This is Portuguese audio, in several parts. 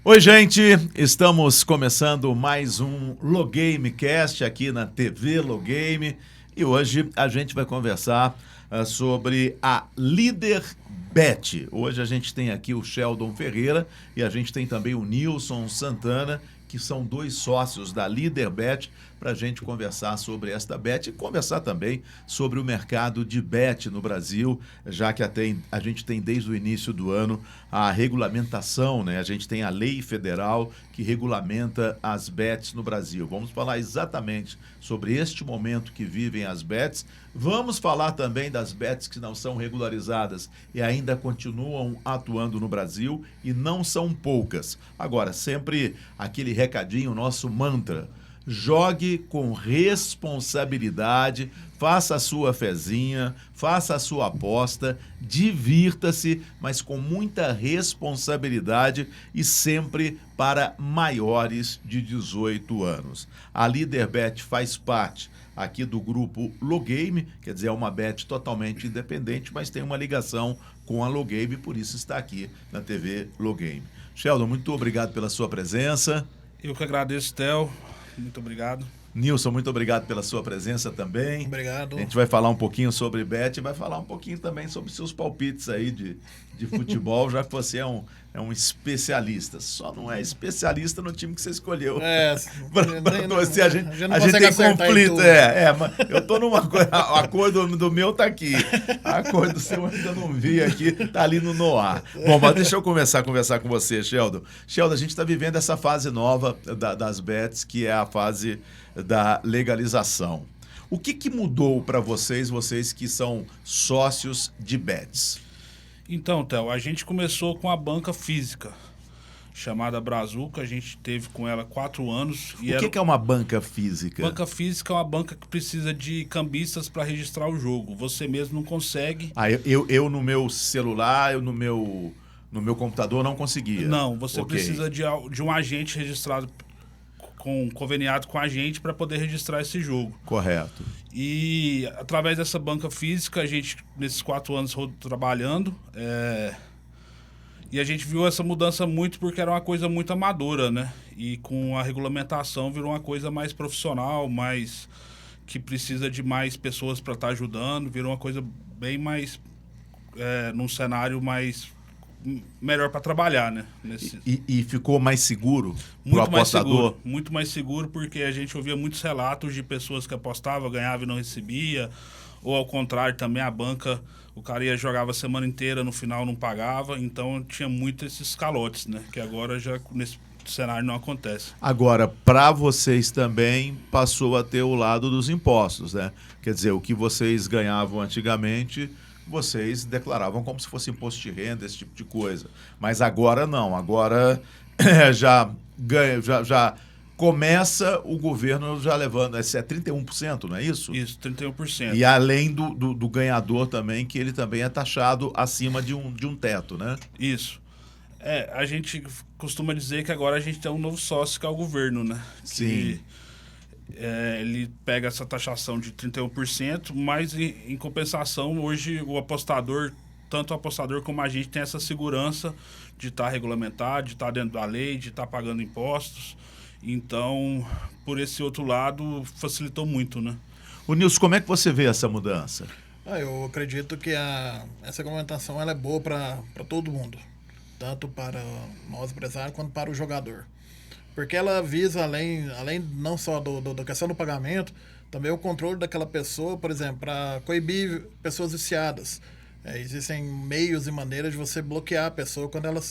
Oi, gente, estamos começando mais um LoGameCast aqui na TV LoGame e hoje a gente vai conversar sobre a Líderbet. Hoje a gente tem aqui o Sheldon Ferreira e a gente tem também o Nilson Santana, que são dois sócios da Líderbet, para a gente conversar sobre esta bet e conversar também sobre o mercado de bet no Brasil, já que a gente tem desde o início do ano a regulamentação, né? A gente tem a lei federal que regulamenta as bets no Brasil. Vamos falar exatamente sobre este momento que vivem as bets. Vamos falar também das bets que não são regularizadas e ainda continuam atuando no Brasil, e não são poucas. Agora, sempre aquele recadinho, nosso mantra: jogue com responsabilidade, faça a sua fezinha, faça a sua aposta, divirta-se, mas com muita responsabilidade e sempre para maiores de 18 anos. A Líderbet faz parte aqui do grupo LoGame, quer dizer, é uma bet totalmente independente, mas tem uma ligação com a LoGame, por isso está aqui na TV LoGame. Sheldon, muito obrigado pela sua presença. Eu que agradeço, Theo. Muito obrigado. Nilson, muito obrigado pela sua presença também. Obrigado. A gente vai falar um pouquinho sobre bet e vai falar um pouquinho também sobre seus palpites aí de futebol, já que você é um especialista. Só não é especialista no time que você escolheu. Para torcer, a gente tem conflito. Mas eu tô numa coisa. A cor do meu tá aqui. A cor do seu eu ainda não vi aqui, tá ali no Noir. Bom, mas deixa eu começar a conversar com você, Sheldon. Sheldon, a gente está vivendo essa fase nova das bets, que é a fase da legalização. O que mudou para vocês que são sócios de bets? Então, Theo, a gente começou com a banca física, chamada Brazuca. A gente teve com ela 4 anos. O que é uma banca física? Banca física é uma banca que precisa de cambistas para registrar o jogo. Você mesmo não consegue. Eu no meu celular, no meu computador não conseguia? Não, você precisa de um agente registrado, conveniado com a gente, para poder registrar esse jogo. Correto. E através dessa banca física, a gente, nesses 4 anos trabalhando, e a gente viu essa mudança muito porque era uma coisa muito amadora, né? E com a regulamentação virou uma coisa mais profissional, mais que precisa de mais pessoas para estar ajudando, virou uma coisa bem mais, num cenário mais melhor para trabalhar, né? E ficou mais seguro para o apostador? Muito mais seguro, porque a gente ouvia muitos relatos de pessoas que apostavam, ganhavam e não recebia, ou ao contrário também, a banca, o cara jogava a semana inteira, no final não pagava, então tinha muito esses calotes, né? Que agora já nesse cenário não acontece. Agora, para vocês também passou a ter o lado dos impostos, né? Quer dizer, o que vocês ganhavam antigamente, vocês declaravam como se fosse imposto de renda, esse tipo de coisa. Mas agora não, agora já começa o governo já levando, é 31%, não é isso? Isso, 31%. E além do ganhador também, que ele também é taxado acima de um teto, né? Isso. A gente costuma dizer que agora a gente tem um novo sócio, que é o governo, né? Sim. Ele pega essa taxação de 31%, mas em compensação, hoje o apostador, tanto o apostador como a gente, tem essa segurança de estar regulamentado, de estar dentro da lei, de estar pagando impostos. Então, por esse outro lado, facilitou muito, né? O Nilson, como é que você vê essa mudança? Eu acredito que essa regulamentação ela é boa para todo mundo, tanto para nós empresários quanto para o jogador. Porque ela visa, além não só da questão do pagamento, também o controle daquela pessoa, por exemplo, para coibir pessoas viciadas. Existem meios e maneiras de você bloquear a pessoa quando ela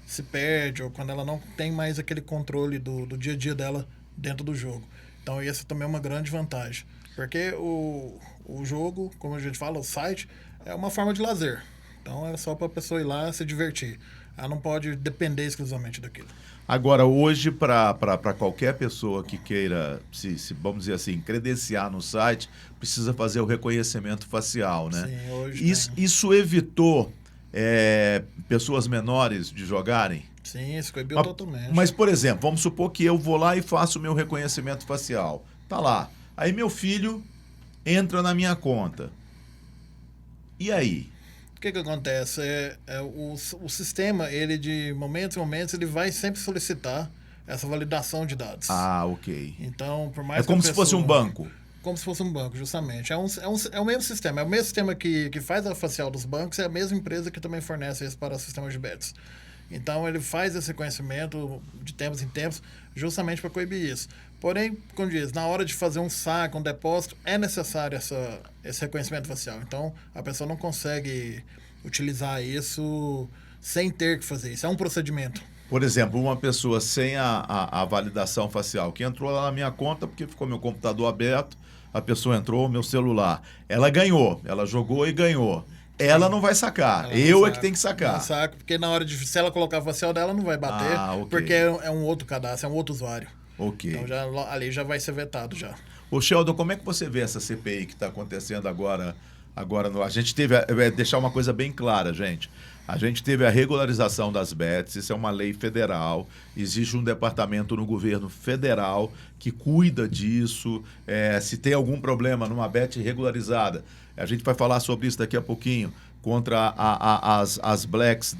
se perde ou quando ela não tem mais aquele controle do dia a dia dela dentro do jogo. Então, essa também é uma grande vantagem. Porque o jogo, como a gente fala, o site, é uma forma de lazer. Então, é só para a pessoa ir lá se divertir. Ela não pode depender exclusivamente daquilo. Agora, hoje, para qualquer pessoa que queira, vamos dizer assim, credenciar no site, precisa fazer o reconhecimento facial, né? Sim, hoje isso evitou pessoas menores de jogarem? Sim, isso coibiu totalmente. Mas, por exemplo, vamos supor que eu vou lá e faço o meu reconhecimento facial. Tá lá. Aí meu filho entra na minha conta. E aí? que acontece? O sistema, ele de momentos em momentos, ele vai sempre solicitar essa validação de dados. Ah, ok. Então, por mais É que como a se pessoa- fosse um banco. Como se fosse um banco, justamente. É o mesmo sistema. É o mesmo sistema que faz a facial dos bancos, é a mesma empresa que também fornece isso para sistemas de bets. Então, ele faz esse reconhecimento de tempos em tempos, justamente para coibir isso. Porém, como diz, na hora de fazer um saque, um depósito, é necessário esse reconhecimento facial. Então, a pessoa não consegue utilizar isso sem ter que fazer isso. É um procedimento. Por exemplo, uma pessoa sem a validação facial, que entrou lá na minha conta porque ficou meu computador aberto, a pessoa entrou, meu celular. Ela ganhou, ela jogou e ganhou. Ela não vai sacar, Ela eu não é que tenho que sacar. Não saca, porque na hora de... Se ela colocar a facial dela, não vai bater, Ah, ok. porque é um outro cadastro, é um outro usuário. Ok. Então, ali já vai ser vetado já. Ô, Sheldon, como é que você vê essa CPI que está acontecendo agora a gente teve... deixar uma coisa bem clara, gente. A gente teve a regularização das bets, isso é uma lei federal, existe um departamento no governo federal que cuida disso. Se tem algum problema numa bet regularizada, a gente vai falar sobre isso daqui a pouquinho, contra as blacks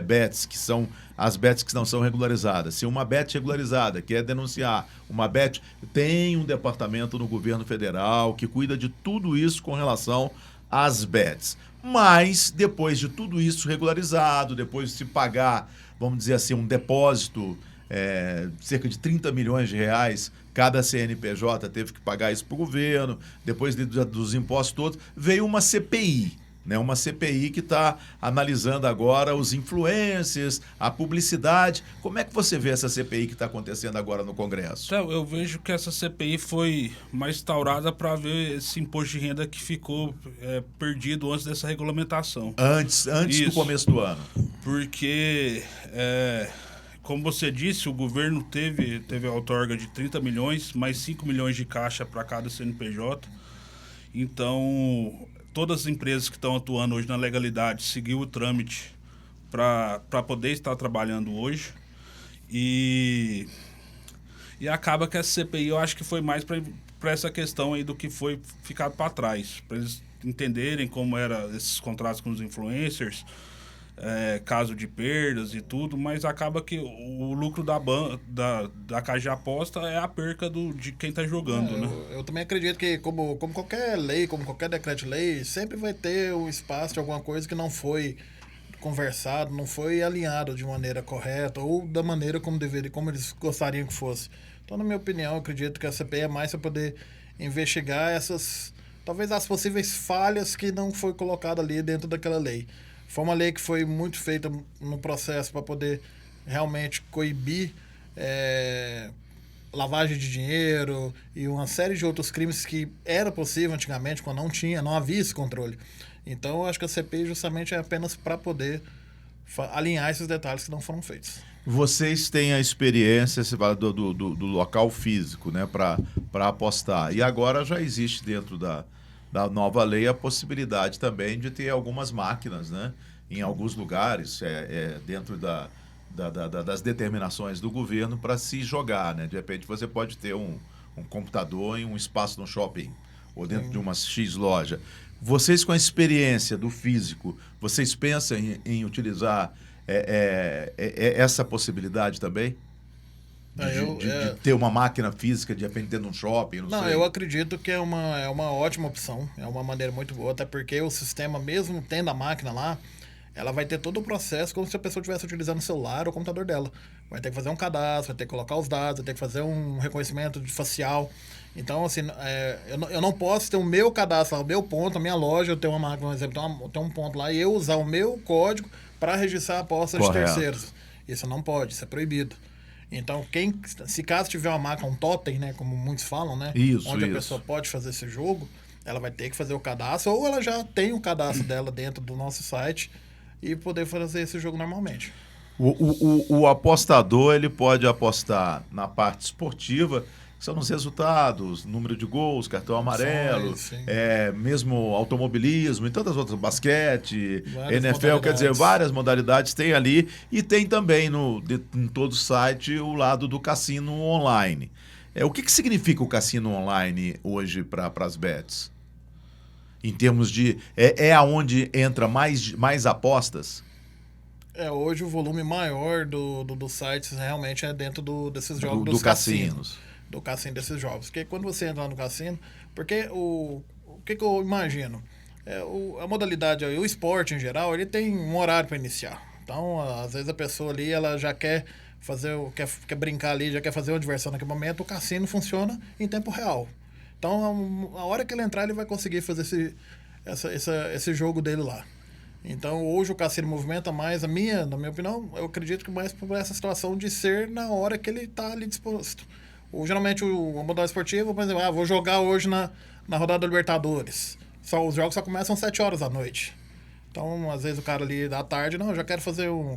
bets, que são as bets que não são regularizadas. Se uma bet regularizada quer denunciar uma bet, tem um departamento no governo federal que cuida de tudo isso com relação às bets. Mas, depois de tudo isso regularizado, depois de se pagar, vamos dizer assim, um depósito, cerca de 30 milhões de reais, cada CNPJ teve que pagar isso para o governo, depois dos impostos todos, veio uma CPI. Né, uma CPI que está analisando agora os influencers, a publicidade. Como é que você vê essa CPI que está acontecendo agora no Congresso? Então, eu vejo que essa CPI foi mais instaurada para ver esse imposto de renda que ficou perdido antes dessa regulamentação. Antes do começo do ano. Porque, como você disse, o governo teve a outorga de 30 milhões, mais 5 milhões de caixa para cada CNPJ. Então, todas as empresas que estão atuando hoje na legalidade seguiu o trâmite para poder estar trabalhando hoje. E acaba que essa CPI eu acho que foi mais para essa questão aí do que foi ficado para trás. Para eles entenderem como eram esses contratos com os influencers, caso de perdas e tudo, mas acaba que o lucro da casa de aposta é a perca de quem está jogando, né? Eu também acredito que, como qualquer lei, como qualquer decreto de lei, sempre vai ter o espaço de alguma coisa que não foi conversado, não foi alinhado de maneira correta ou da maneira como deveria, como eles gostariam que fosse. Então, na minha opinião, eu acredito que a CPI é mais para poder investigar talvez as possíveis falhas que não foi colocada ali dentro daquela lei. Foi uma lei que foi muito feita no processo para poder realmente coibir lavagem de dinheiro e uma série de outros crimes que era possível antigamente, quando não havia esse controle. Então, eu acho que a CPI justamente é apenas para poder alinhar esses detalhes que não foram feitos. Vocês têm a experiência do local físico, né, para apostar. E agora já existe dentro da nova lei a possibilidade também de ter algumas máquinas, né, em alguns lugares, dentro das determinações do governo para se jogar. Né? De repente você pode ter um computador em um espaço no shopping ou dentro de uma X loja. Vocês, com a experiência do físico, vocês pensam em utilizar essa possibilidade também? De ter uma máquina física, de repente, dentro de um shopping? Não sei. Eu acredito que é uma ótima opção, é uma maneira muito boa, até porque o sistema, mesmo tendo a máquina lá, ela vai ter todo o processo como se a pessoa estivesse utilizando o celular ou o computador dela. Vai ter que fazer um cadastro, vai ter que colocar os dados, vai ter que fazer um reconhecimento de facial. Então, assim, eu não posso ter o meu cadastro, o meu ponto, a minha loja, eu tenho uma máquina, por exemplo, eu tenho um ponto lá e eu usar o meu código para registrar a aposta de terceiros. Isso não pode, isso é proibido. Então, se caso tiver uma máquina, um totem, né, como muitos falam, né, onde a pessoa pode fazer esse jogo, ela vai ter que fazer o cadastro, ou ela já tem o cadastro dela dentro do nosso site e poder fazer esse jogo normalmente. O apostador, ele pode apostar na parte esportiva, que são os resultados, número de gols, cartão amarelo, mesmo automobilismo e tantas outras, basquete, NFL, quer dizer, várias modalidades tem ali, e tem também em todo o site o lado do cassino online. O que significa o cassino online hoje para as bets? Em termos de... É aonde entra mais apostas? Hoje o volume maior dos sites realmente é dentro desses jogos Do dos cassinos. Do cassino desses jogos. Porque quando você entra lá no cassino... Porque o que eu imagino? A modalidade, o esporte em geral, ele tem um horário para iniciar. Então, às vezes a pessoa ali, ela já quer quer brincar ali, já quer fazer uma diversão naquele momento, o cassino funciona em tempo real. Então, a hora que ele entrar, ele vai conseguir fazer esse jogo dele lá. Então, hoje o cassino movimenta mais, na minha opinião, eu acredito que mais por essa situação de ser na hora que ele está ali disposto. Geralmente, a modalidade esportiva, por exemplo, vou jogar hoje na rodada da Libertadores. Os jogos só começam às 7 horas da noite. Então, às vezes o cara ali da tarde, não, eu já quero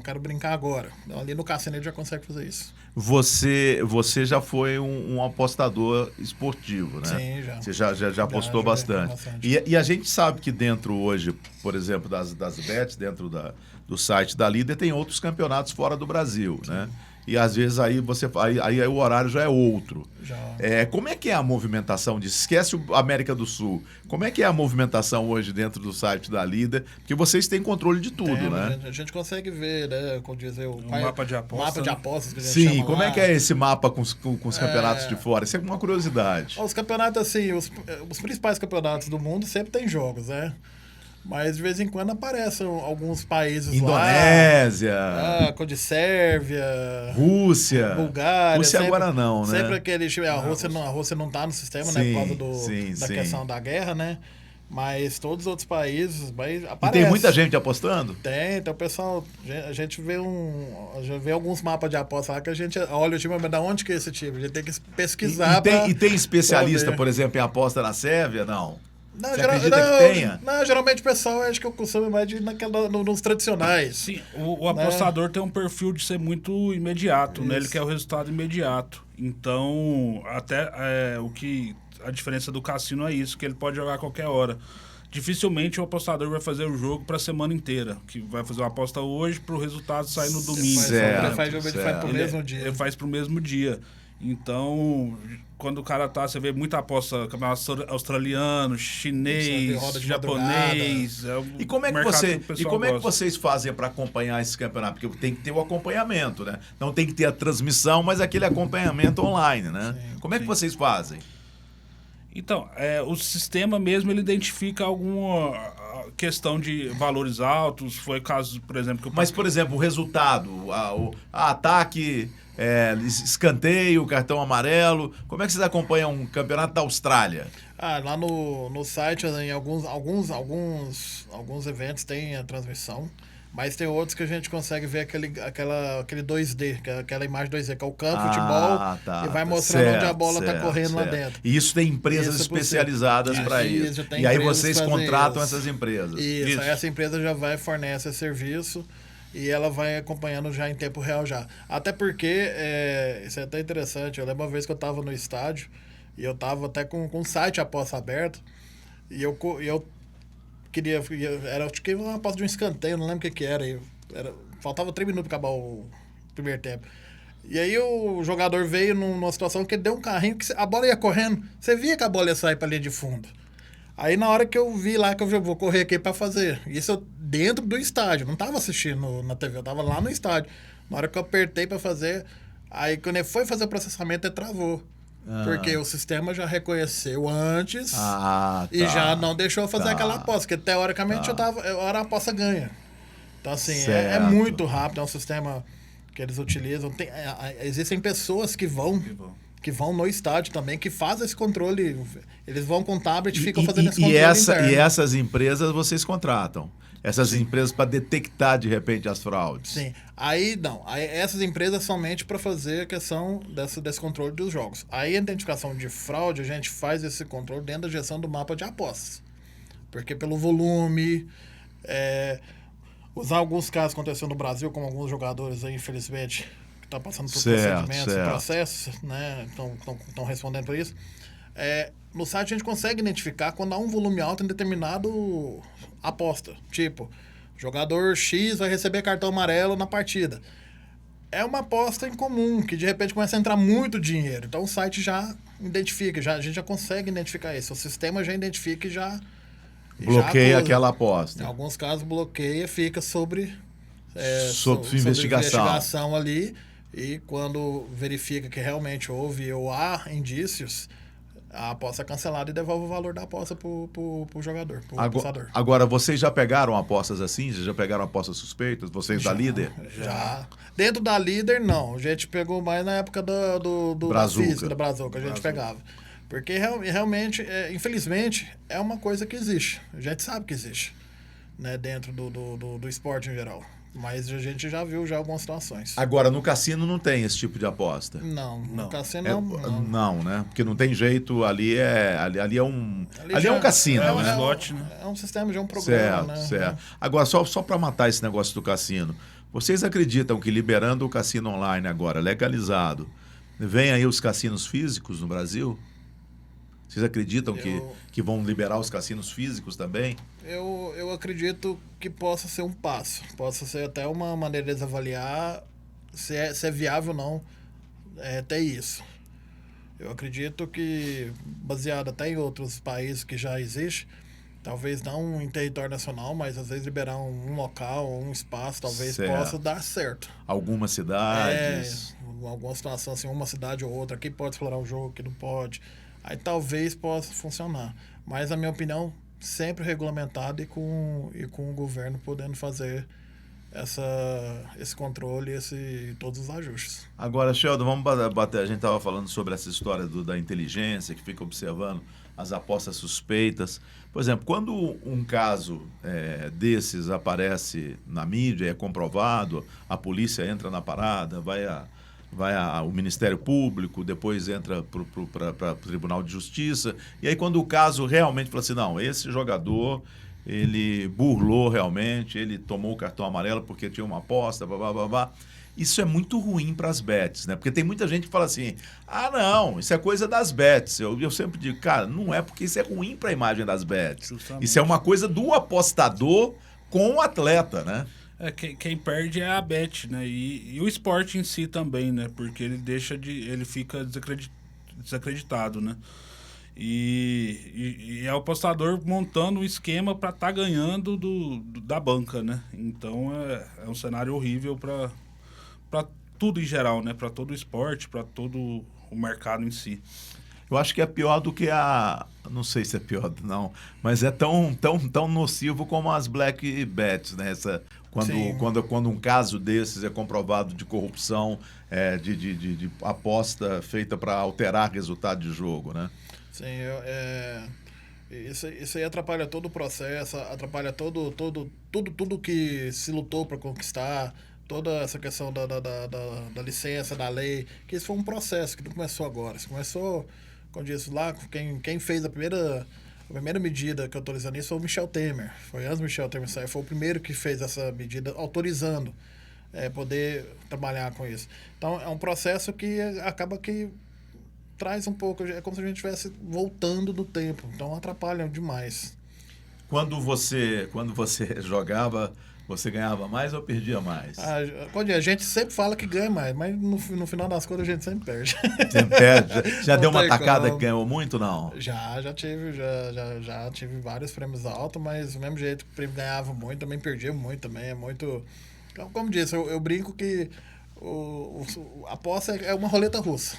quero brincar agora. Então, ali no cassino ele já consegue fazer isso. Você já foi um apostador esportivo, né? Sim, já. Você já apostou bastante. E a gente sabe que dentro hoje, por exemplo, das bets, dentro do site da Líder, tem outros campeonatos fora do Brasil, né? E às vezes aí aí o horário já é outro. Como é que é a movimentação disso? Esquece a América do Sul. Como é que é a movimentação hoje dentro do site da Líder? Porque vocês têm controle de tudo, né? A gente consegue ver, né? Como dizer, o mapa de apostas. Mapa de apostas que a gente Sim, chama como lá. é que é esse mapa com os campeonatos de fora? Isso é uma curiosidade. Os campeonatos, assim, os principais campeonatos do mundo sempre tem jogos, né? Mas de vez em quando aparecem alguns países Indonésia, lá. Como de Sérvia. Rússia. Bulgária. Rússia agora não, né? Sempre aquele... A Rússia não tá no sistema, né? Por causa da questão da guerra, né? Mas todos os outros países aparecem. E tem muita gente apostando? Tem, então o pessoal... A gente vê alguns mapas de aposta lá que a gente olha o time, mas da onde que é esse time? A gente tem que pesquisar. E tem especialista, por exemplo, em aposta na Sérvia? Não. Não, você acredita que tenha? Não, geralmente o pessoal acho que eu costumo mais nos tradicionais. Sim, o apostador tem um perfil de ser muito imediato, né? Ele quer o resultado imediato. Então, até a diferença do cassino é isso, que ele pode jogar a qualquer hora. Dificilmente o apostador vai fazer o jogo para a semana inteira, que vai fazer uma aposta hoje para o resultado sair no domingo. Ele faz para o mesmo dia. Ele faz para o mesmo dia. Então, quando o cara você vê muita aposta, campeonato australiano, chinês, japonês. E como é que vocês fazem para acompanhar esse campeonato? Porque tem que ter o acompanhamento, né? Não tem que ter a transmissão, mas aquele acompanhamento online, né? Como é que vocês fazem? Então, o sistema mesmo, ele identifica alguma questão de valores altos. Foi caso, por exemplo... Mas, por exemplo, o resultado, o ataque... escanteio, cartão amarelo. Como é que vocês acompanham um campeonato da Austrália? Lá no site, em alguns eventos tem a transmissão, mas tem outros que a gente consegue ver aquele 2D, aquela imagem 2D, que é o campo, futebol, e vai mostrando onde a bola está correndo lá dentro. E isso tem empresas especializadas para isso. E aí vocês contratam essas empresas. Isso, aí essa empresa já vai fornecer esse serviço. E ela vai acompanhando já em tempo real já. Até porque, isso é até interessante, eu lembro uma vez que eu estava no estádio, e eu estava até com o site aposta aberto, e eu queria... Acho que uma aposta de um escanteio, não lembro o que era. Faltava 3 minutos para acabar o primeiro tempo. E aí o jogador veio numa situação que ele deu um carrinho, que a bola ia correndo, você via que a bola ia sair para a linha de fundo. Aí na hora que eu vi lá que eu vou correr aqui para fazer, isso dentro do estádio, não tava assistindo na TV, eu tava lá no estádio. Na hora que eu apertei para fazer, aí quando ele foi fazer o processamento, ele travou. Porque o sistema já reconheceu antes e já não deixou eu fazer aquela aposta, porque teoricamente eu era a aposta ganha. Então assim, é muito rápido, é um sistema que eles utilizam. Existem pessoas que vão no estádio também, que fazem esse controle. Eles vão com tablet e ficam fazendo esse controle interno. E essas empresas vocês contratam? Essas empresas para detectar, de repente, as fraudes? Sim. Aí essas empresas somente para fazer a questão desse controle dos jogos. Aí a identificação de fraude, a gente faz esse controle dentro da gestão do mapa de apostas. Porque pelo volume... usar alguns casos que aconteceu no Brasil, como alguns jogadores aí, infelizmente... está passando por procedimentos e processos, né? Estão respondendo por isso. No site a gente consegue identificar quando há um volume alto em determinado aposta. Tipo, jogador X vai receber cartão amarelo na partida. É uma aposta em comum, que de repente começa a entrar muito dinheiro. Então o site já identifica, a gente já consegue identificar isso. O sistema já identifica e já Bloqueia Já aquela Em aposta. alguns casos, bloqueia, fica sobre Sob investigação. investigação ali. E quando verifica que realmente houve ou há indícios, a aposta é cancelada e devolve o valor da aposta pro jogador, pro apostador. Agora, vocês já pegaram apostas assim? Já pegaram apostas suspeitas? Vocês da líder? Já. Dentro da líder, não. A gente pegou mais na época do Brazuca. da física, da Brazuca, a gente pegava. Porque realmente, infelizmente, é uma coisa que existe. A gente sabe que existe, né, dentro do esporte em geral. Mas a gente já viu algumas situações. Agora, no cassino não tem esse tipo de aposta? Não, no cassino Não, não. né? Porque não tem jeito, ali é um cassino, é um né? slot, né? É um sistema, já é um programa, Certo, né? certo. Agora, só para matar esse negócio do cassino, vocês acreditam que liberando o cassino online agora, legalizado, vem aí os cassinos físicos no Brasil? Vocês acreditam que vão liberar os cassinos físicos também? Eu acredito que possa ser um passo. Possa ser até uma maneira de eles avaliar se é viável ou não ter isso. Eu acredito que, baseado até em outros países que já existe, talvez não em território nacional, mas às vezes liberar um local, um espaço, talvez Certo. possa dar certo. Algumas cidades. Alguma situação assim, uma cidade ou outra, aqui pode explorar o jogo, aqui não pode. Aí talvez possa funcionar. Mas, na minha opinião, sempre regulamentado e com o governo podendo fazer esse controle e todos os ajustes. Agora, Sheldon, vamos bater. A gente estava falando sobre essa história da inteligência que fica observando as apostas suspeitas. Por exemplo, quando um caso desses aparece na mídia, é comprovado, a polícia entra na parada, vai ao Ministério Público, depois entra para o Tribunal de Justiça, e aí quando o caso realmente fala assim, não, esse jogador, ele burlou realmente, ele tomou o cartão amarelo porque tinha uma aposta, blá, blá, blá, blá. Isso é muito ruim para as bets, né? Porque tem muita gente que fala assim, não, isso é coisa das bets. Eu sempre digo, cara, não é, porque isso é ruim para a imagem das bets. Justamente. Isso é uma coisa do apostador com o atleta, né? Quem perde é a bet, né? E o esporte em si também, né? Porque ele fica desacreditado, né? E é o apostador montando o esquema para estar ganhando da banca, né? Então é um cenário horrível para tudo em geral, né? Para todo o esporte, para todo o mercado em si. Eu acho que é pior do que não sei se é pior, não, mas é tão nocivo como as black bets, né? Quando um caso desses é comprovado de corrupção, de aposta feita para alterar resultado de jogo, né? Sim, isso aí atrapalha todo o processo, atrapalha tudo que se lutou para conquistar, toda essa questão da licença, da lei, que isso foi um processo que não começou agora. Isso começou, como eu disse lá, quem fez a primeira medida que autorizando isso foi o Michel Temer. Foi antes do Michel Temer sair, foi o primeiro que fez essa medida autorizando poder trabalhar com isso. Então, é um processo que acaba que traz um pouco, é como se a gente estivesse voltando do tempo. Então, atrapalha demais. Quando você jogava, você ganhava mais ou perdia mais? A gente sempre fala que ganha mais, mas no final das contas a gente sempre perde. Você perde? Já deu uma tacada como. que ganhou muito, não? Já tive vários prêmios altos, mas do mesmo jeito que o prêmio ganhava muito, também perdia muito também. É muito. Como disse, eu brinco que a aposta é uma roleta russa.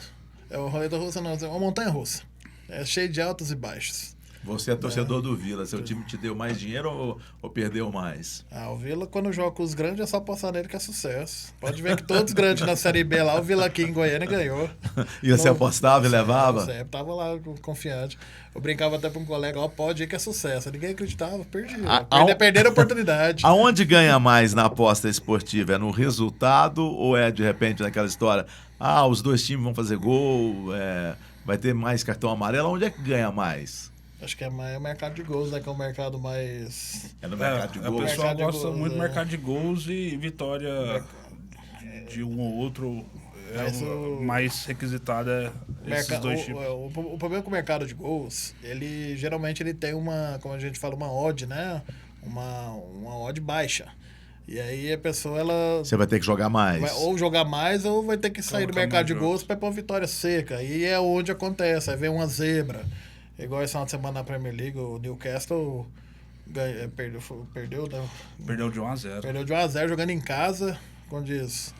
É uma roleta russa, não, é uma montanha russa. É cheio de altos e baixos. Você é torcedor do Vila. Seu time te deu mais dinheiro ou perdeu mais? O Vila, quando joga com os grandes, é só apostar nele que é sucesso. Pode ver que todos os grandes na Série B lá, o Vila aqui em Goiânia ganhou. E você apostava e levava? Sempre tava lá confiante. Eu brincava até para um colega, pode ir que é sucesso. Ninguém acreditava, perderam a oportunidade. Aonde ganha mais na aposta esportiva? É no resultado ou é, de repente, naquela história, os dois times vão fazer gol, vai ter mais cartão amarelo? Onde é que ganha mais? Acho que é mais o mercado de gols, né? Que é o mercado mais... É no mercado de gols? O pessoal gosta gols, muito do mercado de gols e vitória de um ou outro mais requisitada esses dois tipos. O problema com o mercado de gols, ele geralmente tem uma, como a gente fala, uma odd, né? Uma odd baixa. E aí a pessoa, você vai ter que jogar mais. Vai ou jogar mais ou vai ter que sair do mercado de gols para ir para uma vitória seca. E é onde acontece, aí vem uma zebra. Igual esse final de semana na Premier League, o Newcastle Perdeu Perdeu de 1-0. Perdeu de 1-0 jogando em casa, como diz,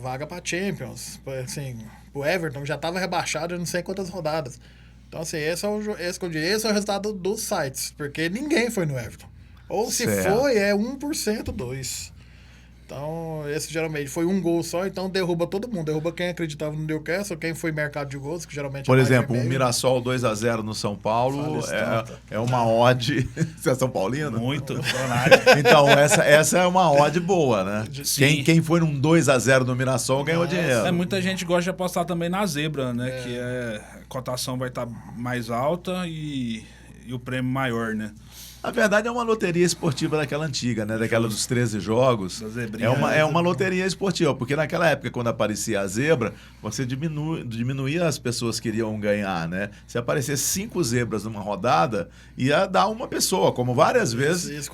vaga para Champions. Assim, o Everton já estava rebaixado, eu não sei quantas rodadas. Então, assim, esse é o resultado dos sites, porque ninguém foi no Everton. Ou se foi, é 1%, 2%. Então, esse geralmente foi um gol só, então derruba todo mundo. Derruba quem acreditava no Newcastle, quem foi mercado de gols, que geralmente por exemplo, o Mirassol 2-0 no São Paulo é uma odd. Você é São Paulino? Muito. Então, essa é uma odd boa, né? Quem foi num 2-0 no Mirassol ganhou dinheiro. Muita gente gosta de apostar também na zebra, né? Que a cotação vai estar mais alta e o prêmio maior, né? Na verdade, é uma loteria esportiva daquela antiga, né? Daquela dos 13 jogos. É uma loteria esportiva, porque naquela época, quando aparecia a zebra, você diminuía as pessoas que iriam ganhar, né? Se aparecesse 5 zebras numa rodada, ia dar uma pessoa, como várias vezes. Isso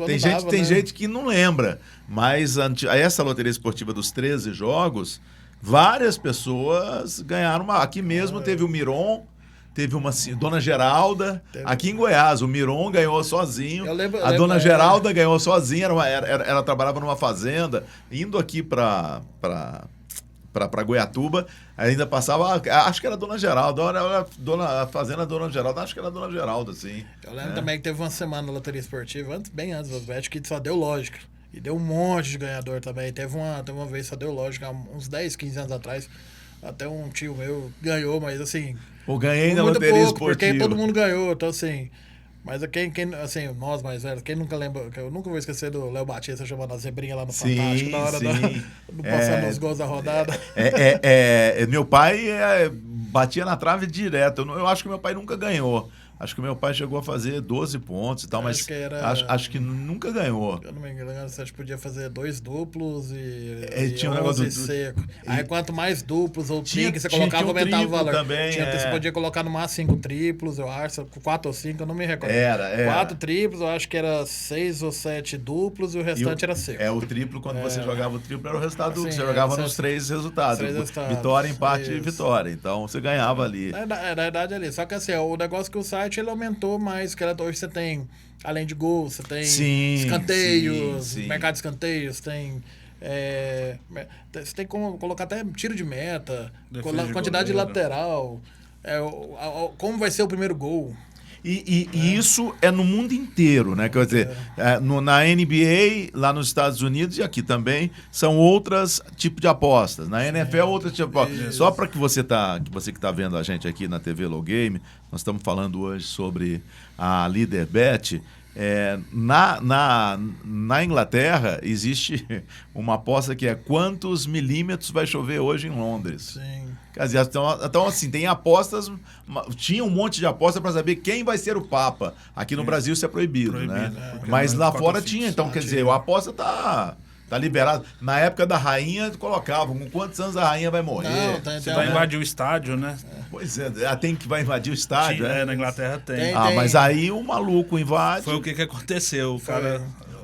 Tem gente que não lembra, mas essa loteria esportiva dos 13 jogos, várias pessoas ganharam. Aqui mesmo teve o Miron. Teve uma Dona Geralda, aqui em Goiás, o Miron ganhou sozinho, a Dona Geralda ganhou sozinha, ela trabalhava numa fazenda, indo aqui para Goiatuba, ainda passava, acho que era a Dona Geralda, a fazenda Dona Geralda, acho que era a Dona Geralda, sim. Eu lembro também que teve uma semana na loteria esportiva, bem antes das bet, que só deu lógica, e deu um monte de ganhador também, teve uma vez só deu lógica, uns 10, 15 anos atrás, até um tio meu ganhou, mas assim... ganhei na loteria esportiva. Porque todo mundo ganhou, então assim... Mas quem assim, nós mais velhos, quem nunca lembra... Eu nunca vou esquecer do Léo Batista chamando a zebrinha lá no Fantástico, na hora passando os gols da rodada. Meu pai batia na trave direto. Eu acho que meu pai nunca ganhou. Acho que meu pai chegou a fazer 12 pontos e tal, mas acho que nunca ganhou. Eu não me engano, você podia fazer 2 duplos e tinha um negócio seco. Aí quanto mais duplos ou triplos você colocava, aumentava o valor. Também, Você podia colocar no máximo 5 triplos, eu acho, 4 ou 5, eu não me recordo. 4 triplos, eu acho que era 6 ou 7 duplos e o restante era seco. O triplo, quando você jogava o triplo, era o resultado duplo. Você jogava nos 3 resultados. Vitória, empate e vitória. Então, você ganhava ali. Na verdade, ali. Só que assim, o negócio que o site ele aumentou mais, que hoje você tem, além de gols, você tem escanteios, mercado de escanteios, tem você tem como colocar até tiro de meta, quantidade de lateral, como vai ser o primeiro gol. E isso é no mundo inteiro, né? Quer dizer, na NBA, lá nos Estados Unidos e aqui também, são outros tipos de apostas. Na NFL, outro tipo de aposta. Só para que você que está vendo a gente aqui na TV Low Game, nós estamos falando hoje sobre a Leaderbet. Na Inglaterra, existe uma aposta que é quantos milímetros vai chover hoje em Londres. Sim. Então, assim, tem apostas. Tinha um monte de apostas para saber quem vai ser o Papa. Aqui no Brasil isso é proibido, né? Mas lá fora tinha. Então, quer dizer, a aposta tá liberada. Na época da rainha, colocavam com quantos anos a rainha vai morrer. Você vai invadir o estádio, né? Pois é, tem que vai invadir o estádio. Na Inglaterra tem. Mas aí o maluco invade. Foi o que aconteceu.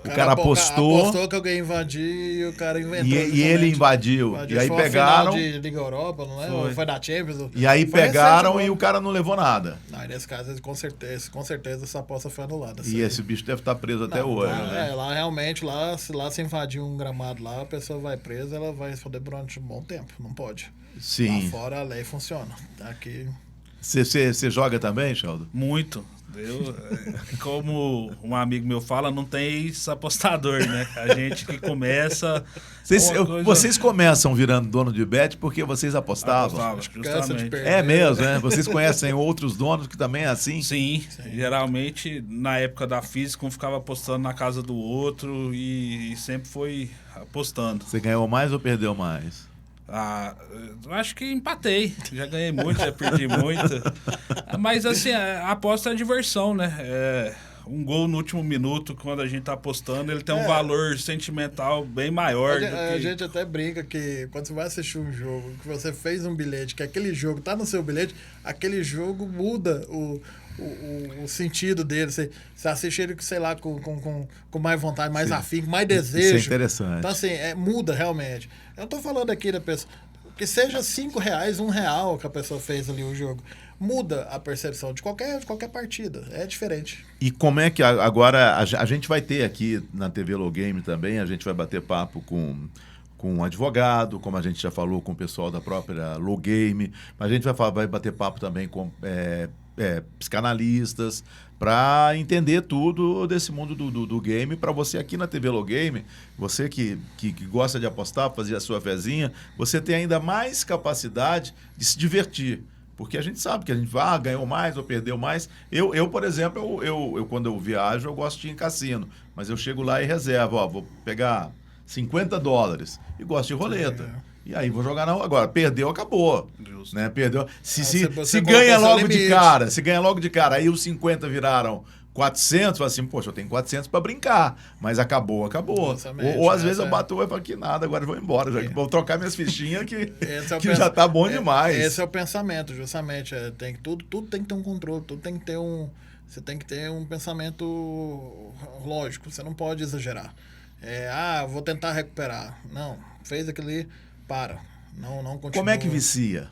O cara apostou que alguém invadiu e o cara inventou. E ele invadiu. E aí pegaram. Foi de Liga Europa, não é? Foi da Champions. E aí pegaram e o cara não levou nada. Não, nesse caso, com certeza essa aposta foi anulada. E esse bicho deve estar preso até hoje. Né? Lá realmente, se invadir um gramado lá, a pessoa vai presa, ela vai responder durante um bom tempo. Não pode. Sim. Lá fora a lei funciona. Aqui. Você joga também, Sheldon? Muito. Como um amigo meu fala, não tem apostador, né? A gente que começa... Vocês começam virando dono de bet porque vocês apostavam? Justamente. É mesmo, né? Vocês conhecem outros donos que também é assim? Sim. Geralmente, na época da física, um ficava apostando na casa do outro e sempre foi apostando. Você ganhou mais ou perdeu mais? Eu acho que empatei. Já ganhei muito, já perdi muito. Mas assim, a aposta é diversão, né? Um gol no último minuto, quando a gente tá apostando, ele tem um valor sentimental bem maior. A gente até brinca que quando você vai assistir um jogo, que você fez um bilhete, que aquele jogo tá no seu bilhete, aquele jogo muda o sentido dele. Você assiste ele, sei lá, com mais vontade, mais afinco, mais desejo. Isso é interessante. Então, assim, muda realmente. Eu não tô falando aqui da pessoa... que seja R$5, R$1 que a pessoa fez ali o jogo. Muda a percepção de qualquer partida. É diferente. E como é que agora a gente vai ter aqui na TV Logame também, a gente vai bater papo com um advogado, como a gente já falou com o pessoal da própria Logame, mas a gente vai bater papo também com psicanalistas, para entender tudo desse mundo do game, para você aqui na TV Logame, você que gosta de apostar, fazer a sua fezinha, você tem ainda mais capacidade de se divertir. Porque a gente sabe que a gente ganhou mais ou perdeu mais. Eu por exemplo, eu quando eu viajo, eu gosto de ir em cassino, mas eu chego lá e reservo, vou pegar $50 e gosto de roleta. E aí vou jogar agora. Perdeu, acabou. Né? Perdeu. Se ganha logo de cara, aí os 50 viraram 400, fala assim, poxa, eu tenho 400 para brincar, mas acabou. Ou às vezes eu bato e falo que nada, agora eu vou embora, vou trocar minhas fichinhas que já tá bom demais. Esse é o pensamento, justamente. Tudo tem que ter um controle, tudo tem que ter você tem que ter um pensamento lógico, você não pode exagerar. Vou tentar recuperar. Não, fez aquilo ali, não continua. Como é que vicia?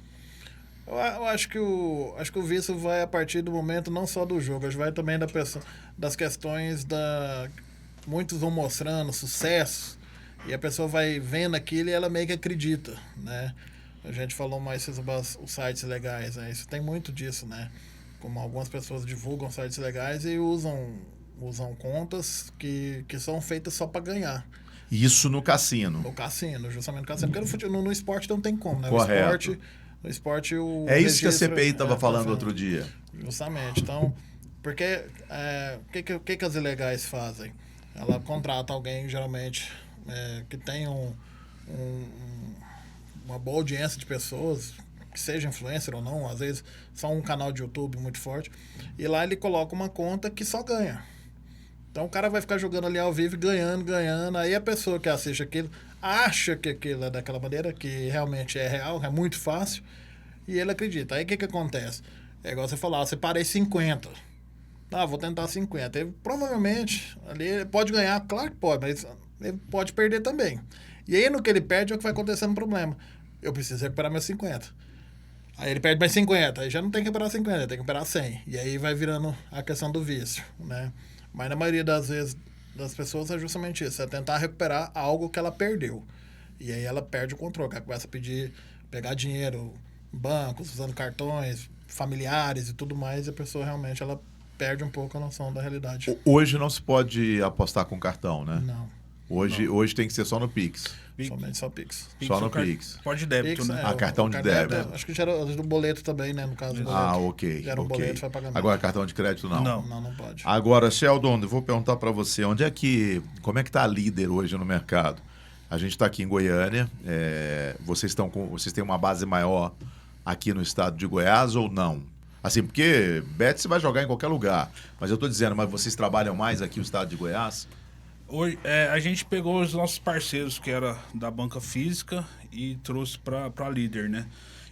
Eu acho que o vício vai a partir do momento não só do jogo, vai também das questões muitos vão mostrando sucesso e a pessoa vai vendo aquilo e ela meio que acredita, né? A gente falou mais sobre os sites legais, né? Isso tem muito disso, né? Como algumas pessoas divulgam sites legais e usam contas que são feitas só para ganhar. Isso no cassino. No cassino, justamente no cassino. Porque no esporte não tem como, né? Correto. No esporte o é isso que a CPI estava falando outro dia. Justamente. Então, porque o que as ilegais fazem? Ela contrata alguém, geralmente, que tem uma boa audiência de pessoas, que seja influencer ou não, às vezes só um canal de YouTube muito forte, e lá ele coloca uma conta que só ganha. Então o cara vai ficar jogando ali ao vivo, ganhando, aí a pessoa que assiste aquilo acha que aquilo é daquela maneira, que realmente é real, é muito fácil, e ele acredita. Aí o que acontece? É igual você falar, você parei 50. Vou tentar 50. Ele, provavelmente, ali ele pode ganhar, claro que pode, mas ele pode perder também. E aí no que ele perde é o que vai acontecer no problema. Eu preciso recuperar meus 50. Aí ele perde mais 50, aí já não tem que recuperar 50, tem que recuperar 100. E aí vai virando a questão do vício, né? Mas na maioria das vezes das pessoas é justamente isso, é tentar recuperar algo que ela perdeu. E aí ela perde o controle, ela começa a pegar dinheiro, bancos, usando cartões, familiares e tudo mais, e a pessoa realmente ela perde um pouco a noção da realidade. Hoje não se pode apostar com cartão, né? Não. Hoje tem que ser só no Pix. Somente só Pix. Só no Pix. Pode débito, Pix, né? Cartão de débito. Acho que gera do boleto também, né? No caso do boleto. Ok. Gera um boleto, vai pagamento. Agora, cartão de crédito, não. Não pode. Agora, Sheldon, eu vou perguntar para você, como é que está a Líder hoje no mercado? A gente está aqui em Goiânia, vocês têm uma base maior aqui no estado de Goiás ou não? Assim, porque bet você vai jogar em qualquer lugar, mas eu estou dizendo, mas vocês trabalham mais aqui no estado de Goiás? Hoje, a gente pegou os nossos parceiros, que era da banca física, e trouxe para a Líder, né?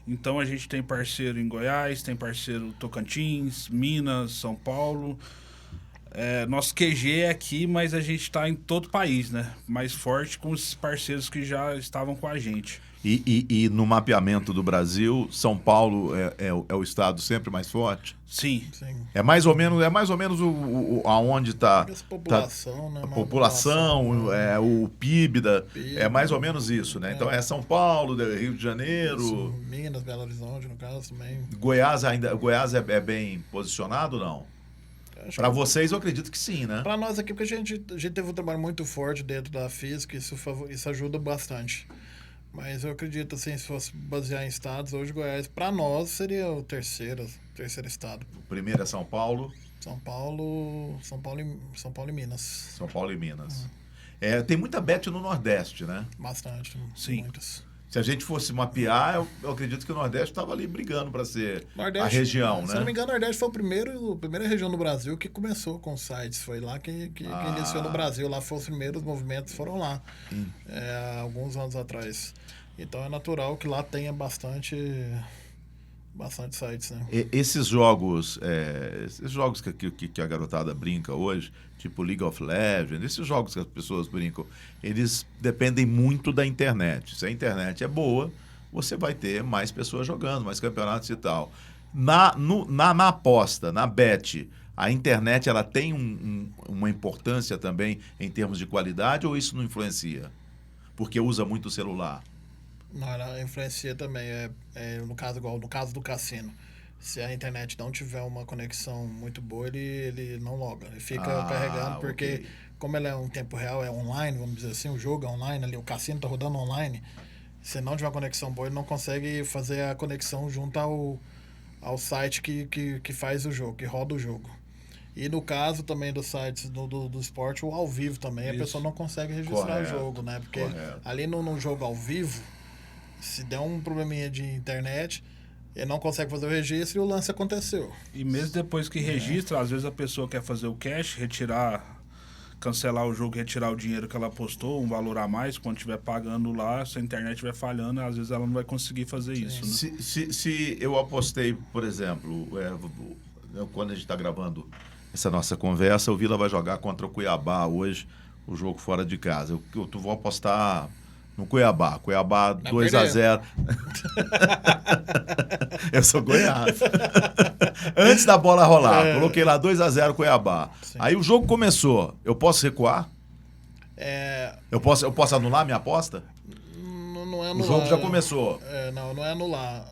Então a gente tem parceiro em Goiás, tem parceiro Tocantins, Minas, São Paulo. Nosso QG é aqui, mas a gente está em todo o país, né? Mais forte com os parceiros que já estavam com a gente. E no mapeamento do Brasil, São Paulo é o estado sempre mais forte? Sim. É mais ou menos aonde está essa população, né? A população, o PIB, é mais ou menos isso, né? Então é São Paulo, Rio de Janeiro... Isso, Minas, Belo Horizonte, no caso, também. Goiás é bem posicionado ou não? Para vocês, eu acredito que sim, né? Para nós aqui, porque a gente teve um trabalho muito forte dentro da física, isso ajuda bastante. Mas eu acredito, assim, se fosse basear em estados, hoje Goiás, para nós, seria o terceiro estado. O primeiro é São Paulo. São Paulo e Minas. São Paulo e Minas. Tem muita bet no Nordeste, né? Bastante, sim. Muitas. Se a gente fosse mapear, eu acredito que o Nordeste estava ali brigando para ser a região, né? Se não me engano, o Nordeste foi a primeira região do Brasil que começou com sites. Foi lá que iniciou no Brasil. Lá foram os primeiros movimentos, foram lá. Alguns anos atrás. Então é natural que lá tenha bastante sites, né? Esses jogos que a garotada brinca hoje, tipo League of Legends, esses jogos que as pessoas brincam, eles dependem muito da internet. Se a internet é boa, você vai ter mais pessoas jogando, mais campeonatos e tal. Na aposta, na bet, a internet ela tem uma importância também em termos de qualidade ou isso não influencia? Porque usa muito o celular. Não, ela influencia também. No caso, igual no caso do cassino. Se a internet não tiver uma conexão muito boa, ele não loga. Ele fica carregando, porque ok. como ele é um tempo real, é online, vamos dizer assim, o jogo é online, ali, o cassino está rodando online. Se não tiver uma conexão boa, ele não consegue fazer a conexão junto ao site que faz o jogo, que roda o jogo. E no caso também dos sites do esporte, o ao vivo também, a pessoa não consegue registrar o jogo, né? Porque ali no jogo ao vivo, se der um probleminha de internet, ele não consegue fazer o registro e o lance aconteceu. E mesmo depois que registra, às vezes a pessoa quer fazer o cash, cancelar o jogo, retirar o dinheiro que ela apostou, um valor a mais, quando estiver pagando lá, se a internet estiver falhando, às vezes ela não vai conseguir fazer isso. Né? Se eu apostei, por exemplo, quando a gente está gravando essa nossa conversa, o Vila vai jogar contra o Cuiabá hoje, o jogo fora de casa. Eu vou apostar no Cuiabá. Cuiabá 2-0. Eu sou Goiás. Antes da bola rolar, coloquei lá 2-0 Cuiabá. Sim. Aí o jogo começou. Eu posso recuar? Eu posso anular minha aposta? Não é anular. O jogo já começou. Não é anular.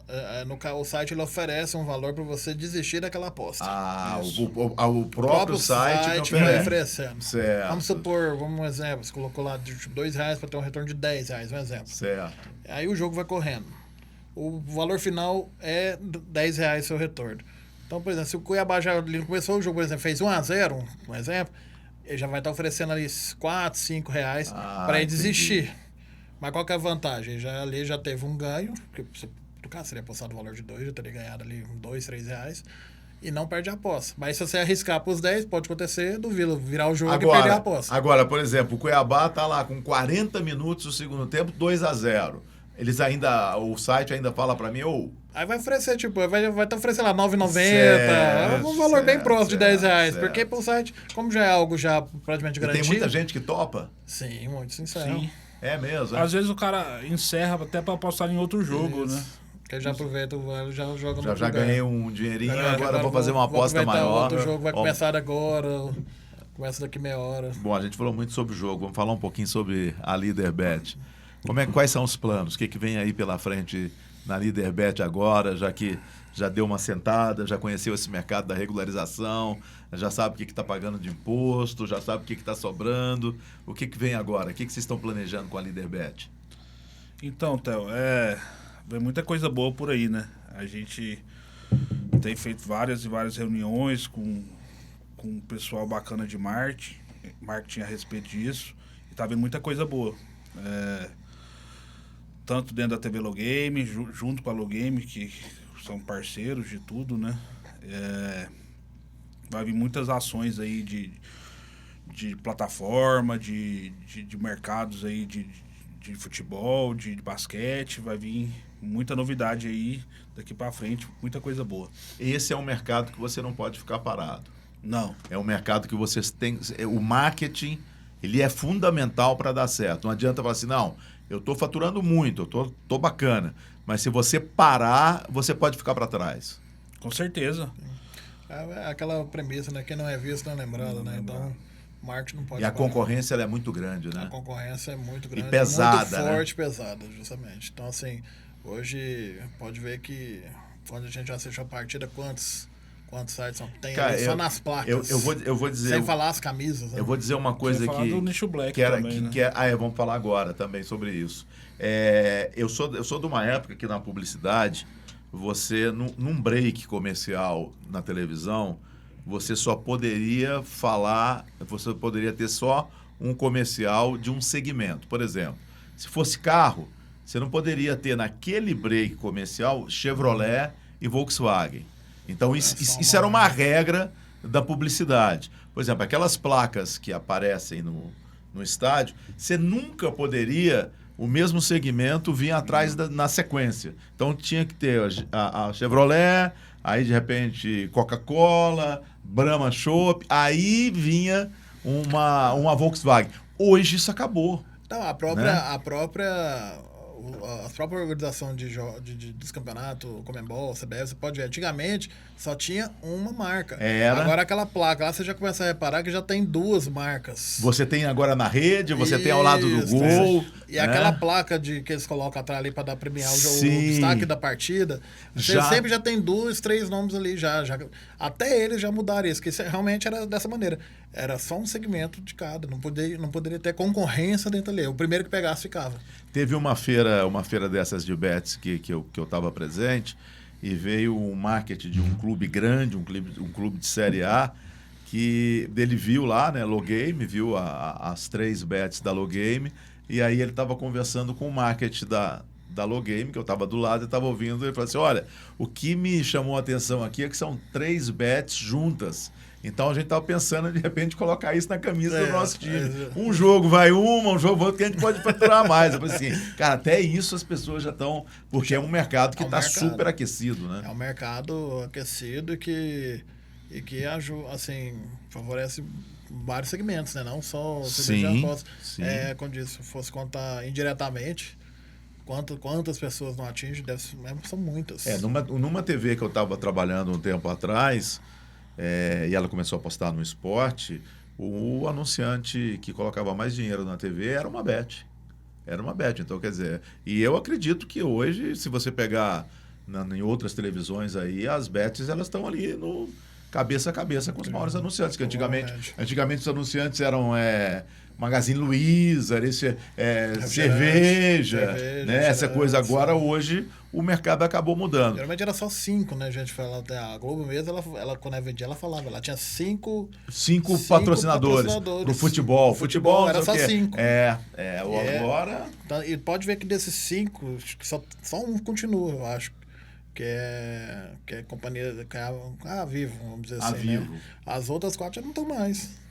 O site ele oferece um valor para você desistir daquela aposta. O próprio site vai oferecendo. Certo. Vamos supor, um exemplo, você colocou lá de R$2 para ter um retorno de R$10, um exemplo. Certo. Aí o jogo vai correndo. O valor final é R$10 seu retorno. Então, por exemplo, se o Cuiabá já começou o jogo, por exemplo, fez 1-0, um exemplo, ele já vai estar oferecendo ali R$4, R$5 para ele desistir. Mas qual que é a vantagem? Ali já teve um ganho, porque no caso seria apostado o valor de 2, já teria ganhado ali R$2, R$3, e não perde a aposta. Mas se você arriscar para os 10, pode acontecer do Vila virar o jogo e perder a aposta. Agora, por exemplo, o Cuiabá está lá com 40 minutos do segundo tempo, 2-0. O site ainda fala para mim, Aí vai oferecer, vai estar oferecendo lá R$9,90, um valor bem próximo de R$10. Porque pro site, como já é algo já praticamente garantido... E tem muita gente que topa? Sim, muito sincero. Sim. É mesmo. Às vezes o cara encerra até para apostar em outro jogo, né? Porque já aproveita, já joga no Já ganhei um dinheirinho, agora vou fazer uma aposta maior. Outro jogo vai começar agora, começa daqui meia hora. Bom, a gente falou muito sobre o jogo, vamos falar um pouquinho sobre a Leaderbet. Quais são os planos? O que vem aí pela frente na Leaderbet agora, já que já deu uma sentada, já conheceu esse mercado da regularização, já sabe o que está pagando de imposto, já sabe o que está sobrando. O que vem agora? O que vocês estão planejando com a Leaderbet? Então, Theo, vem muita coisa boa por aí, né? A gente tem feito várias e várias reuniões com um pessoal bacana de marketing a respeito disso, e tá vendo muita coisa boa. Tanto dentro da TV Logame, junto com a Logame, que são parceiros de tudo, né? Vai vir muitas ações aí de plataforma, de mercados aí de futebol, de basquete, vai vir muita novidade aí daqui para frente, muita coisa boa. Esse é um mercado que você não pode ficar parado. Não. É um mercado que vocês têm... O marketing, ele é fundamental para dar certo. Não adianta falar assim, não, eu estou faturando muito, eu tô bacana. Mas se você parar, você pode ficar para trás. Com certeza. É aquela premissa, né? Quem não é visto não é lembrado, né? Então, o marketing não pode... E a concorrência ela é muito grande, né? A concorrência é muito grande. E pesada, muito forte, né? Pesada, justamente. Então, assim, hoje pode ver que quando a gente já assistiu a partida, quantos sites tem? Cara, só nas placas. Eu vou dizer... Sem falar as camisas. Né? Eu vou dizer uma coisa aqui... do nicho black também, né? Vamos falar agora também sobre isso. Eu sou de uma época que na publicidade, você, num break comercial na televisão, você só poderia você poderia ter só um comercial de um segmento. Por exemplo, se fosse carro, você não poderia ter naquele break comercial Chevrolet e Volkswagen. Então, isso era uma regra da publicidade. Por exemplo, aquelas placas que aparecem no estádio, você nunca poderia, o mesmo segmento, vir atrás na sequência. Então, tinha que ter a Chevrolet, aí, de repente, Coca-Cola, Brahma Chopp, aí vinha uma Volkswagen. Hoje isso acabou. Então, a própria organização dos campeonatos, Conmebol, CBF, você pode ver, antigamente só tinha uma marca. Agora aquela placa lá, você já começa a reparar que já tem 2 marcas. Você tem agora na rede, você tem ao lado do gol. E aquela placa que eles colocam atrás ali para dar premiar o destaque da partida, você sempre já tem 2, 3 nomes ali já. Até eles já mudaram isso, que realmente era dessa maneira. Era só um segmento de cada, não poderia ter concorrência dentro ali. O primeiro que pegasse ficava. Teve uma feira dessas de bets que eu estava presente e veio um marketing de um clube grande, um clube de Série A, que ele viu lá, né, Logame, viu as 3 bets da Logame, e aí ele estava conversando com o marketing da Logame, que eu estava do lado e estava ouvindo, ele falou assim, olha, o que me chamou a atenção aqui é que são 3 bets juntas. Então a gente estava pensando, de repente, colocar isso na camisa do nosso time. Um jogo vai um jogo outro, que a gente pode faturar mais. Eu falei assim, cara, até isso as pessoas já estão... Porque é um mercado que está super aquecido, né? É um mercado aquecido e que assim, favorece vários segmentos, né? Não só... Sim. Como disse, se fosse contar indiretamente... Quantas pessoas não atinge? São muitas. Numa TV que eu estava trabalhando um tempo atrás, e ela começou a apostar no esporte, o anunciante que colocava mais dinheiro na TV era uma bet. Então, quer dizer... E eu acredito que hoje, se você pegar em outras televisões aí, as bets elas estão ali no cabeça a cabeça com os maiores anunciantes. Que antigamente os anunciantes eram... Magazine Luiza, cerveja, né? Essa coisa. Agora, hoje, o mercado acabou mudando. Geralmente era só 5, né? A gente fala até a Globo mesmo, ela quando ela vendia, ela falava, ela tinha 5 patrocinadores pro futebol. Futebol era só 5. Agora... E pode ver que desses 5, só um continua, eu acho. Que é companhia, a Vivo, vamos dizer assim. Vivo. Né? As outras 4 já não estão mais.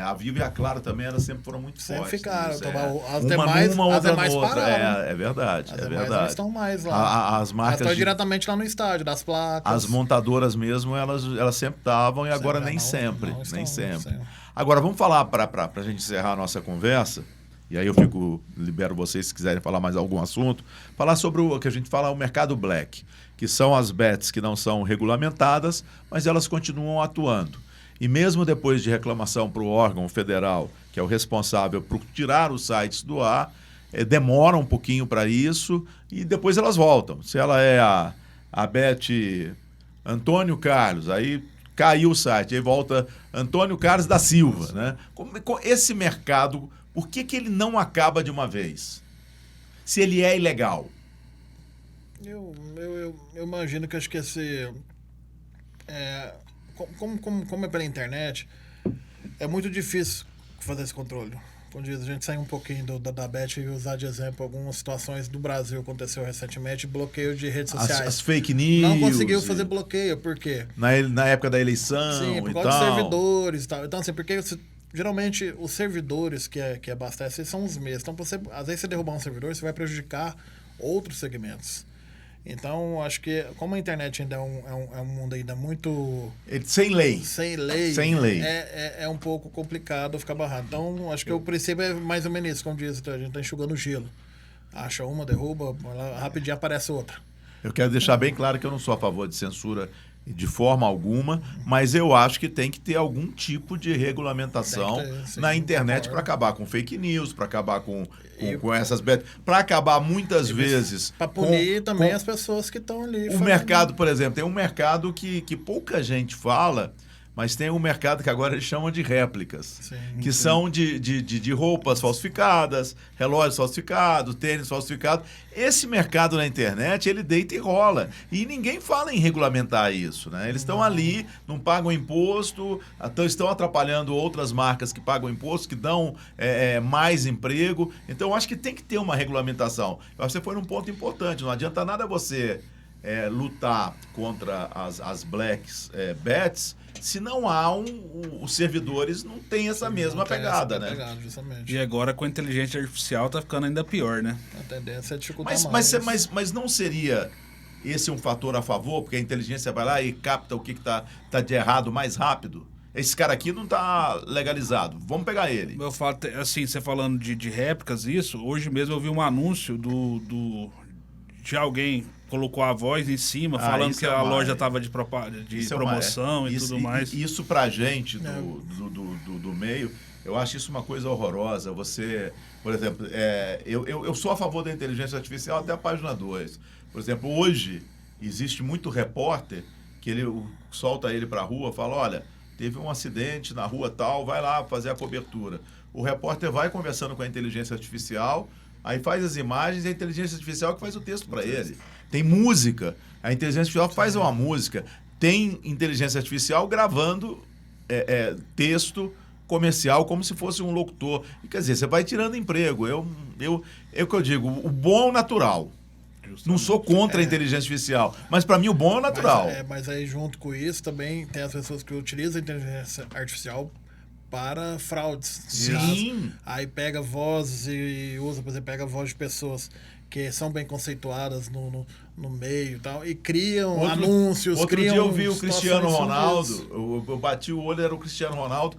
A Vivo e a Claro também, elas sempre foram muito sempre fortes. Ficaram. As demais pararam. É verdade. As demais não estão mais lá. As marcas estão diretamente lá no estádio, das placas. As montadoras mesmo, elas sempre estavam e agora nem sempre. Agora, vamos falar, para a gente encerrar a nossa conversa, e aí eu libero vocês se quiserem falar mais algum assunto, falar sobre o que a gente fala, o mercado black, que são as bets que não são regulamentadas, mas elas continuam atuando. E mesmo depois de reclamação para o órgão federal, que é o responsável por tirar os sites do ar, demora um pouquinho para isso e depois elas voltam. Se ela é a Bet Antônio Carlos, aí caiu o site, aí volta Antônio Carlos da Silva, né? Esse mercado, por que ele não acaba de uma vez? Se ele é ilegal? Eu imagino que acho que como é pela internet, é muito difícil fazer esse controle. Como diz, a gente sai um pouquinho da Bet e usar de exemplo algumas situações do Brasil aconteceu recentemente, bloqueio de redes sociais. As fake news. Não conseguiu fazer bloqueio, por quê? Na época da eleição. Sim, por causa de servidores e tal. Então, assim, porque geralmente os servidores que abastecem são os mesmos. Então, às vezes você derrubar um servidor, você vai prejudicar outros segmentos. Então, acho que como a internet ainda é um mundo ainda muito... Sem lei. É um pouco complicado ficar barrado. Então, acho que o princípio é mais ou menos isso, como diz, a gente está enxugando o gelo. Acha uma, derruba, rapidinho aparece outra. Eu quero deixar bem claro que eu não sou a favor de censura de forma alguma, mas eu acho que tem que ter algum tipo de regulamentação na internet para acabar com fake news, para acabar com essas betas, para acabar muitas vezes... Para punir também as pessoas que estão ali. O mercado, por exemplo, tem um mercado que pouca gente fala, mas tem um mercado que agora eles chamam de réplicas, que são de roupas falsificadas, relógios falsificados, tênis falsificados. Esse mercado na internet, ele deita e rola. E ninguém fala em regulamentar isso, né? Eles estão ali, não pagam imposto, estão atrapalhando outras marcas que pagam imposto, que dão mais emprego. Então, eu acho que tem que ter uma regulamentação. Eu acho que você foi num ponto importante. Não adianta nada você lutar contra as bets, se não há os servidores não tem essa mesma pegada, né? E agora com a inteligência artificial tá ficando ainda pior, né? A tendência é dificultar mas não seria esse um fator a favor, porque a inteligência vai lá e capta o que tá de errado mais rápido? esse cara aqui não está legalizado, vamos pegar ele. Eu falo, assim, você falando de réplicas, isso, hoje mesmo eu vi um anúncio de alguém colocou a voz em cima, falando que a loja estava de promoção e tudo mais. Isso pra gente do meio, eu acho isso uma coisa horrorosa. Você, por exemplo, eu sou a favor da inteligência artificial até a página 2. Por exemplo, hoje existe muito repórter que ele solta ele pra rua, fala, olha, teve um acidente na rua tal, vai lá fazer a cobertura. O repórter vai conversando com a inteligência artificial, aí faz as imagens e a inteligência artificial que faz o texto para ele. Tem música, a inteligência artificial faz uma música. Tem inteligência artificial gravando texto comercial como se fosse um locutor. E, quer dizer, você vai tirando emprego. É o que eu digo, o bom é o natural. Justamente. Não sou contra a inteligência artificial, mas para mim o bom é o natural. Mas aí junto com isso também tem as pessoas que utilizam a inteligência artificial para fraudes. Sim. Aí pega vozes e usa, por exemplo, pega voz de pessoas que são bem conceituadas no meio e tal, e criam anúncios, outro criam... Dia eu vi o Cristiano Ronaldo, eu bati o olho, era o Cristiano Ronaldo,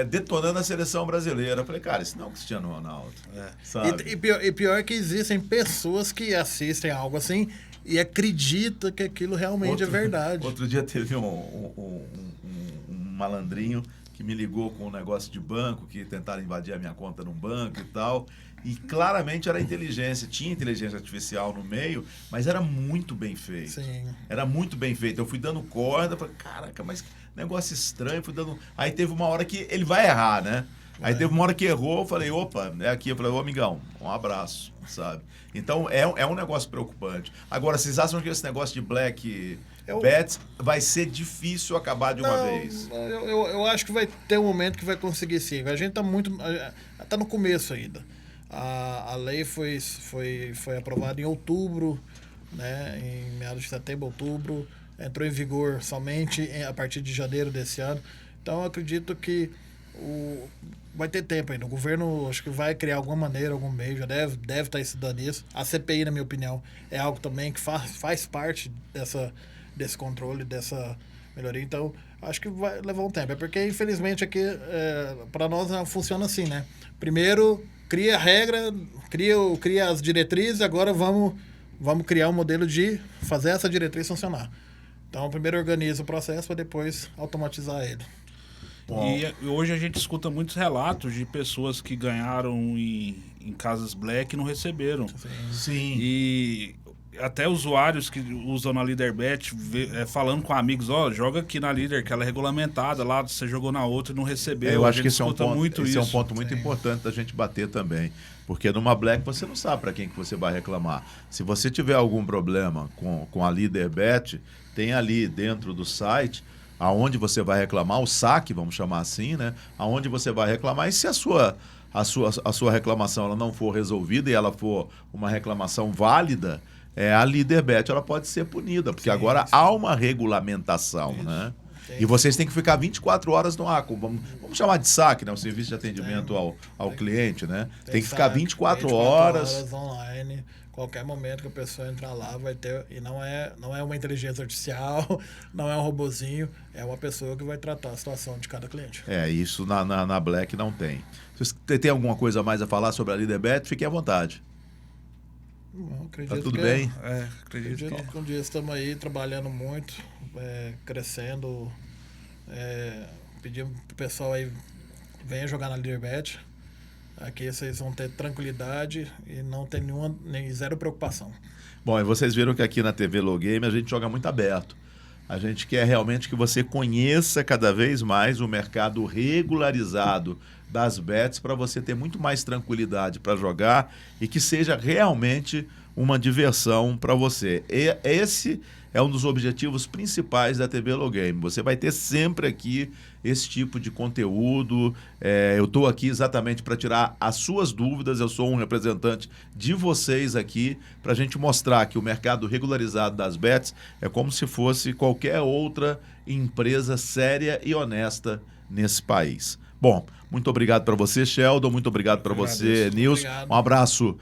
detonando a seleção brasileira. Eu falei, cara, isso não é o Cristiano Ronaldo. Sabe? E pior que existem pessoas que assistem algo assim e acreditam que aquilo realmente é verdade. Outro dia teve um malandrinho que me ligou com um negócio de banco, que tentaram invadir a minha conta num banco e tal. E claramente era tinha inteligência artificial no meio, mas era muito bem feito. Sim. Era muito bem feito. Eu fui dando corda, falei, caraca, mas que negócio estranho. Fui dando... Aí teve uma hora que ele vai errar, né? Aí teve uma hora que errou, eu falei, opa, é aqui. Eu falei, ô amigão, um abraço, sabe? Então é um negócio preocupante. Agora, vocês acham que esse negócio de black bets vai ser difícil acabar de uma vez? Eu acho que vai ter um momento que vai conseguir sim. A gente tá no começo ainda. A lei foi aprovada em outubro, né, em meados de setembro, outubro, entrou em vigor somente a partir de janeiro desse ano. Então, eu acredito que vai ter tempo ainda. O governo, acho que vai criar alguma maneira, algum meio, já deve estar estudando isso. A CPI, na minha opinião, é algo também que faz parte desse controle, dessa melhoria. Então, acho que vai levar um tempo. É porque, infelizmente, aqui, para nós, não funciona assim, né? Primeiro, cria a regra, cria as diretrizes, agora vamos criar um modelo de fazer essa diretriz funcionar. Então, primeiro organiza o processo para depois automatizar ele. E hoje a gente escuta muitos relatos de pessoas que ganharam em casas black e não receberam. Sim. E até usuários que usam na LeaderBet falando com amigos, joga aqui na Líder, que ela é regulamentada, lá você jogou na outra e não recebeu. Eu acho que esse é um ponto muito Sim. importante da gente bater também. Porque numa black você não sabe para quem que você vai reclamar. Se você tiver algum problema com a LeaderBet, tem ali dentro do site aonde você vai reclamar, o saque, vamos chamar assim, né? Aonde você vai reclamar, e se a sua reclamação ela não for resolvida e ela for uma reclamação válida, a LeaderBet ela pode ser punida, porque agora há uma regulamentação, né? E vocês têm que ficar 24 horas no ar, vamos chamar de saque, né? O serviço de atendimento ao cliente, né? Tem que ficar 24 horas online. Qualquer momento que a pessoa entrar lá vai ter... E não é uma inteligência artificial, não é um robozinho, é uma pessoa que vai tratar a situação de cada cliente. Isso na Black não tem. Se você tem alguma coisa a mais a falar sobre a LeaderBet, fique à vontade. Acredito tá tudo bem? Acredito que um dia estamos aí trabalhando muito, crescendo. Pedimos pro pessoal aí, venha jogar na LeaderBet. Aqui vocês vão ter tranquilidade e não ter nem zero preocupação. Bom, e vocês viram que aqui na TV Logame a gente joga muito aberto. A gente quer realmente que você conheça cada vez mais o mercado regularizado das bets para você ter muito mais tranquilidade para jogar e que seja realmente uma diversão para você. Esse é um dos objetivos principais da TV Logame. Você vai ter sempre aqui esse tipo de conteúdo. Eu estou aqui exatamente para tirar as suas dúvidas. Eu sou um representante de vocês aqui para a gente mostrar que o mercado regularizado das bets é como se fosse qualquer outra empresa séria e honesta nesse país. Bom, muito obrigado para você, Sheldon. Muito obrigado para você, Nilson. Obrigado. Um abraço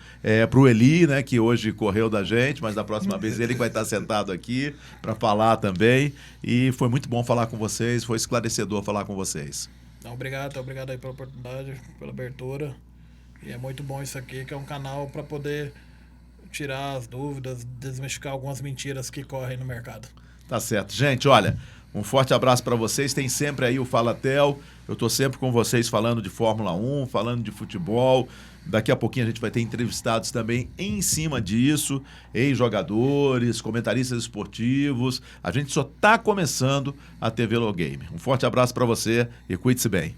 para o Eli, né, que hoje correu da gente, mas da próxima vez ele vai estar sentado aqui para falar também. E foi muito bom falar com vocês, foi esclarecedor falar com vocês. Então, obrigado aí pela oportunidade, pela abertura. E é muito bom isso aqui, que é um canal para poder tirar as dúvidas, desmistificar algumas mentiras que correm no mercado. Tá certo. Gente, olha, um forte abraço para vocês. Tem sempre aí o Falatel. Eu estou sempre com vocês falando de Fórmula 1, falando de futebol. Daqui a pouquinho a gente vai ter entrevistados também em cima disso, ex-jogadores, comentaristas esportivos. A gente só está começando a TV Logame. Um forte abraço para você e cuide-se bem.